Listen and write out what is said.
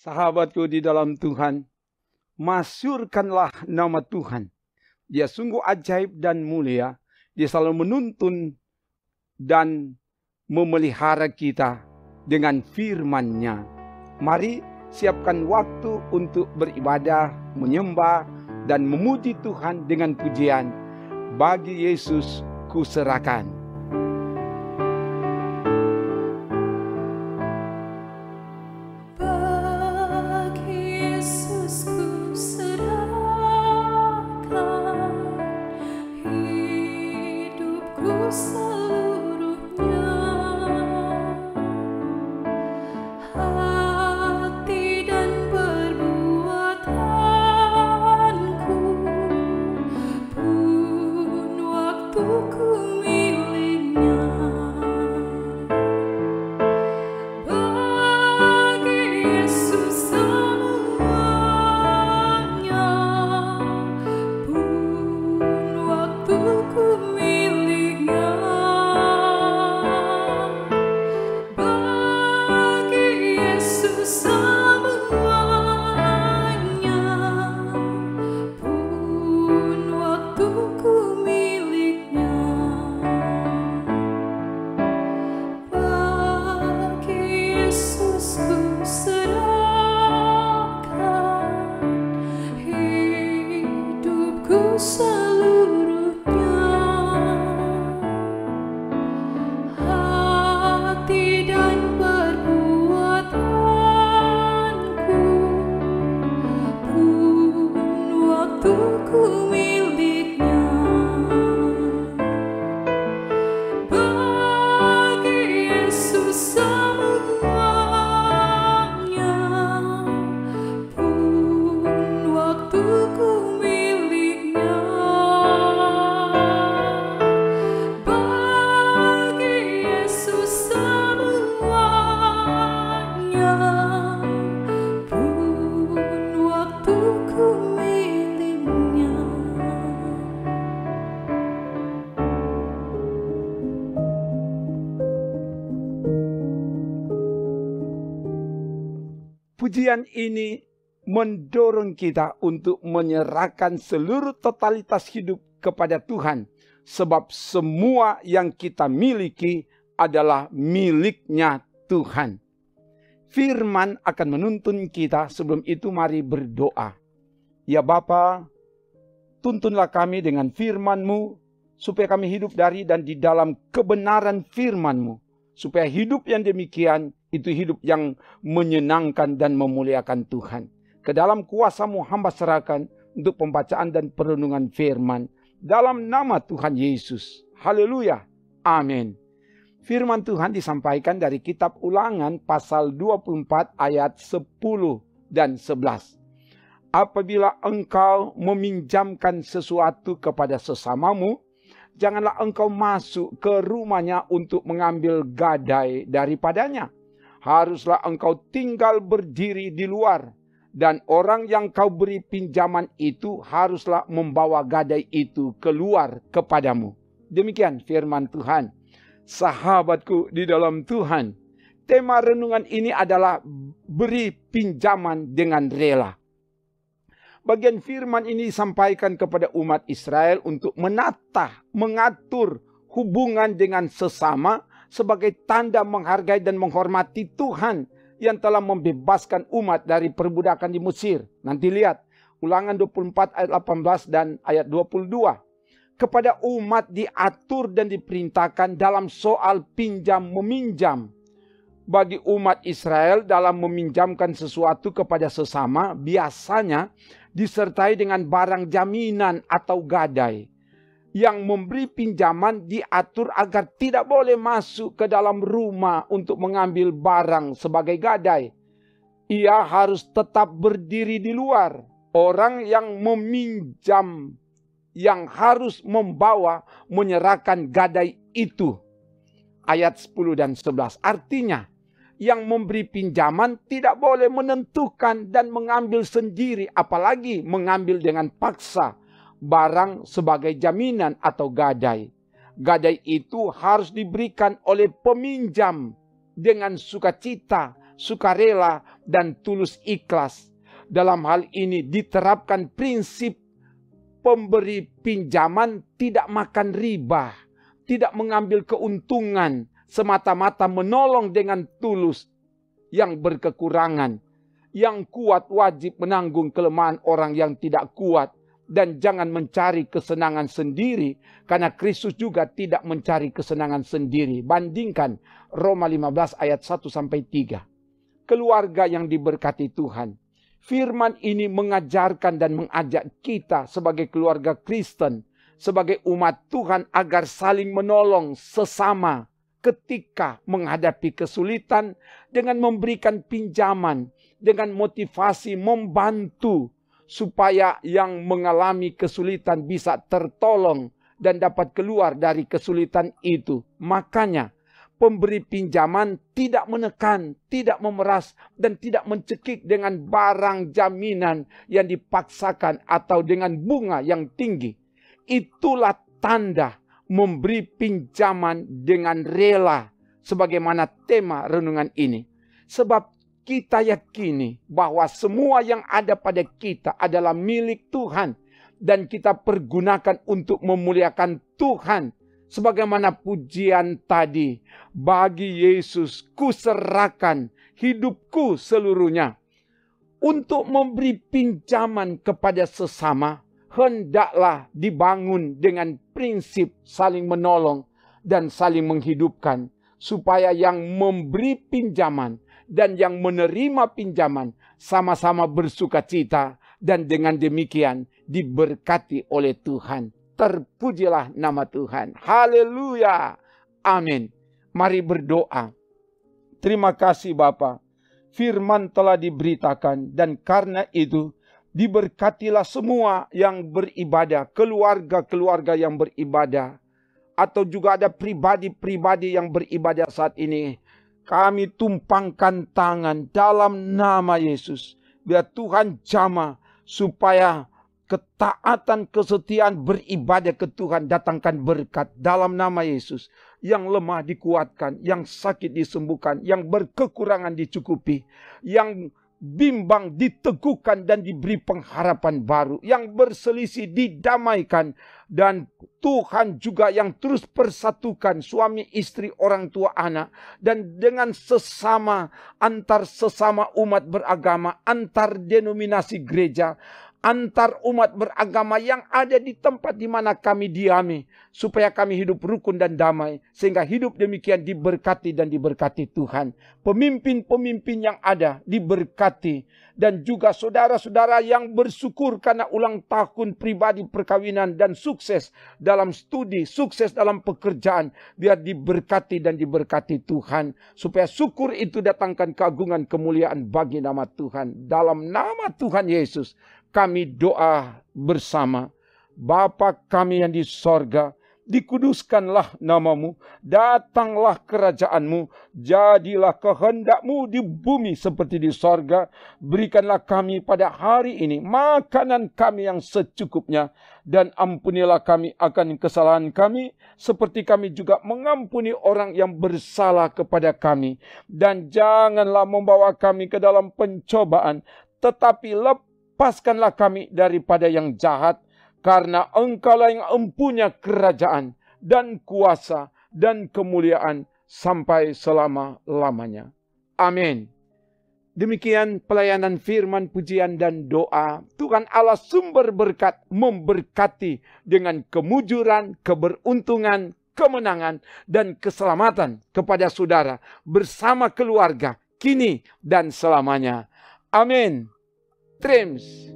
Sahabatku di dalam Tuhan, masyurkanlah nama Tuhan. Dia sungguh ajaib dan mulia. Dia selalu menuntun dan memelihara kita dengan firman-Nya. Mari siapkan waktu untuk beribadah, menyembah, dan memuji Tuhan dengan pujian. Bagi Yesus kuserahkan. Pujian ini mendorong kita untuk menyerahkan seluruh totalitas hidup kepada Tuhan. Sebab semua yang kita miliki adalah miliknya Tuhan. Firman akan menuntun kita. Sebelum itu mari berdoa. Ya Bapa, tuntunlah kami dengan firman-Mu, supaya kami hidup dari dan di dalam kebenaran firman-Mu. Supaya hidup yang demikian, itu hidup yang menyenangkan dan memuliakan Tuhan. Ke dalam kuasa-Mu hamba serahkan untuk pembacaan dan perenungan firman. Dalam nama Tuhan Yesus. Haleluya. Amin. Firman Tuhan disampaikan dari kitab Ulangan pasal 24 ayat 10 dan 11. Apabila engkau meminjamkan sesuatu kepada sesamamu, janganlah engkau masuk ke rumahnya untuk mengambil gadai daripadanya. Haruslah engkau tinggal berdiri di luar, dan orang yang kau beri pinjaman itu haruslah membawa gadai itu keluar kepadamu. Demikian firman Tuhan. Sahabatku di dalam Tuhan, tema renungan ini adalah beri pinjaman dengan rela. Bagian firman ini disampaikan kepada umat Israel untuk mengatur hubungan dengan sesama sebagai tanda menghargai dan menghormati Tuhan yang telah membebaskan umat dari perbudakan di Mesir. Nanti lihat Ulangan 24 ayat 18 dan ayat 22. Kepada umat diatur dan diperintahkan dalam soal pinjam-meminjam. Bagi umat Israel dalam meminjamkan sesuatu kepada sesama biasanya disertai dengan barang jaminan atau gadai. Yang memberi pinjaman diatur agar tidak boleh masuk ke dalam rumah untuk mengambil barang sebagai gadai. Ia harus tetap berdiri di luar. Orang yang meminjam yang harus menyerahkan gadai itu. Ayat 10 dan 11. Artinya, yang memberi pinjaman tidak boleh menentukan dan mengambil sendiri, apalagi mengambil dengan paksa barang sebagai jaminan atau gadai. Gadai itu harus diberikan oleh peminjam dengan sukacita sukarela, dan tulus ikhlas. Dalam hal ini diterapkan prinsip pemberi pinjaman tidak makan riba, tidak mengambil keuntungan, semata-mata menolong dengan tulus. Yang berkekurangan, yang kuat wajib menanggung kelemahan orang yang tidak kuat. Dan jangan mencari kesenangan sendiri, karena Kristus juga tidak mencari kesenangan sendiri. Bandingkan Roma 15 ayat 1-3. Keluarga yang diberkati Tuhan. Firman ini mengajarkan dan mengajak kita sebagai keluarga Kristen, sebagai umat Tuhan, agar saling menolong sesama ketika menghadapi kesulitan, dengan memberikan pinjaman, dengan motivasi membantu, supaya yang mengalami kesulitan bisa tertolong dan dapat keluar dari kesulitan itu. Makanya pemberi pinjaman tidak menekan, tidak memeras, dan tidak mencekik dengan barang jaminan yang dipaksakan atau dengan bunga yang tinggi. Itulah tanda memberi pinjaman dengan rela, sebagaimana tema renungan ini. Sebab kita yakini bahwa semua yang ada pada kita adalah milik Tuhan, dan kita pergunakan untuk memuliakan Tuhan. Sebagaimana pujian tadi, bagi Yesus kuserahkan hidupku seluruhnya. Untuk memberi pinjaman kepada sesama, hendaklah dibangun dengan prinsip saling menolong dan saling menghidupkan, supaya yang memberi pinjaman dan yang menerima pinjaman sama-sama bersukacita, dan dengan demikian diberkati oleh Tuhan. Terpujilah nama Tuhan. Haleluya. Amin. Mari berdoa. Terima kasih Bapa. Firman telah diberitakan, dan karena itu diberkatilah semua yang beribadah, keluarga-keluarga yang beribadah, atau juga ada pribadi-pribadi yang beribadah saat ini. Kami tumpangkan tangan dalam nama Yesus. Biar Tuhan jamah supaya ketaatan, kesetiaan beribadah ke Tuhan datangkan berkat dalam nama Yesus. Yang lemah dikuatkan, yang sakit disembuhkan, yang berkekurangan dicukupi, yang bimbang diteguhkan dan diberi pengharapan baru, yang berselisih didamaikan, dan Tuhan juga yang terus persatukan suami istri, orang tua anak, dan dengan sesama, antar sesama umat beragama, antar denominasi gereja, antar umat beragama yang ada di tempat di mana kami diami, supaya kami hidup rukun dan damai, sehingga hidup demikian diberkati dan diberkati Tuhan. Pemimpin-pemimpin yang ada diberkati, dan juga saudara-saudara yang bersyukur karena ulang tahun pribadi perkawinan dan sukses dalam studi, sukses dalam pekerjaan, biar diberkati dan diberkati Tuhan, supaya syukur itu datangkan keagungan kemuliaan bagi nama Tuhan. Dalam nama Tuhan Yesus kami doa bersama. Bapa kami yang di sorga, dikuduskanlah namamu, datanglah kerajaanmu, jadilah kehendakmu di bumi seperti di sorga. Berikanlah kami pada hari ini makanan kami yang secukupnya, dan ampunilah kami akan kesalahan kami, seperti kami juga mengampuni orang yang bersalah kepada kami. Dan janganlah membawa kami ke dalam pencobaan, tetapi lepaskanlah kami daripada yang jahat, karena Engkaulah yang empunya kerajaan dan kuasa dan kemuliaan sampai selama-lamanya. Amin. Demikian pelayanan firman, pujian, dan doa. Tuhan Allah sumber berkat memberkati dengan kemujuran, keberuntungan, kemenangan, dan keselamatan kepada saudara bersama keluarga kini dan selamanya. Amin. Trims.